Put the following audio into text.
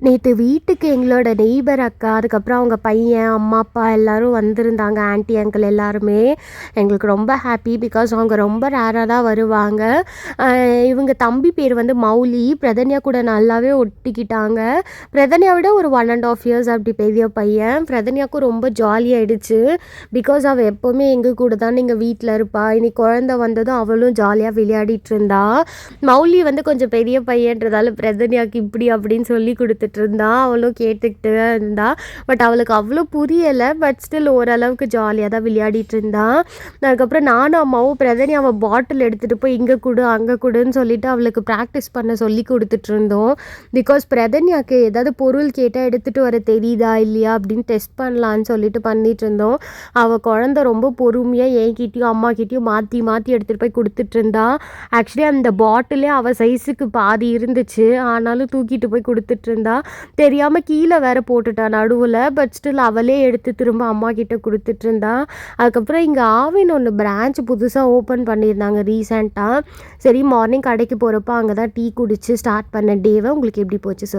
நேற்று வீட்டுக்கு எங்களோட நெய்பர் அக்கா, அதுக்கப்புறம் அவங்க பையன், அம்மா, அப்பா எல்லாரும் வந்திருந்தாங்க. ஆன்ட்டி, அங்கிள் எல்லாருமே. எங்களுக்கு ரொம்ப ஹாப்பி. பிகாஸ் அவங்க ரொம்ப ரேராக தான் வருவாங்க. இவங்க தம்பி பேர் வந்து மௌலி. பிரதன்யா கூட நல்லாவே ஒட்டிக்கிட்டாங்க. பிரதன்யா விட ஒரு 1.5 இயர்ஸ் அப்படி பெரிய பையன். பிரதன்யாவுக்கும் ரொம்ப ஜாலியாகிடுச்சு. பிகாஸ் அவள் எப்போவுமே எங்கள் கூட தான் நீங்கள் வீட்டில் இருப்பா. இன்னைக்கு குழந்தை வந்ததும் அவளும் ஜாலியாக விளையாடிட்டு இருந்தா. மௌலி வந்து கொஞ்சம் பெரிய பையன்றதால பிரதன்யாவுக்கு இப்படி அப்படின்னு சொல்லி இருந்தா. அவளும் கேட்டுக்கிட்டு இருந்தா. பட் அவளுக்கு அவ்வளோ புரியலை. பட் ஸ்டில் ஓரளவுக்கு ஜாலியாக தான் விளையாடிட்டு இருந்தா. அதுக்கப்புறம் நானும் அம்மாவும் பிரதன்யாவை பாட்டில் எடுத்துகிட்டு போய் இங்கே கொடு அங்கே கொடுன்னு சொல்லிட்டு அவளுக்கு ப்ராக்டிஸ் பண்ண சொல்லி கொடுத்துட்டு இருந்தோம். பிகாஸ் பிரதன்யாவுக்கு ஏதாவது பொருள் கேட்டால் எடுத்துகிட்டு வர தெரியுதா இல்லையா அப்படின்னு டெஸ்ட் பண்ணலான்னு சொல்லிட்டு பண்ணிட்டு இருந்தோம். அவள் குழந்தை ரொம்ப பொறுமையாக என்கிட்டயும் அம்மாக்கிட்டேயும் மாற்றி மாற்றி எடுத்துகிட்டு போய் கொடுத்துட்டு இருந்தா. ஆக்சுவலி அந்த பாட்டிலே அவள் சைஸுக்கு பாதி இருந்துச்சு. ஆனாலும் தூக்கிட்டு போய் கொடுத்துட்டு இருந்தா. தெரியாமல் கீழே வேற போட்டுட்டா நடுவில். பட் ஸ்டில் அவளே எடுத்து திரும்ப அம்மா கிட்ட கொடுத்துட்டு இருந்தா. அதுக்கப்புறம் இங்கே ஆவின் ஒன்று பிரான்ச் புதுசாக ஓப்பன் பண்ணியிருந்தாங்க ரீசெண்டாக. சரி மார்னிங் கடைக்கு போகிறப்ப அங்கே தான் டீ குடிச்சு ஸ்டார்ட் பண்ண டேவை. உங்களுக்கு எப்படி போச்சு சொல்லு.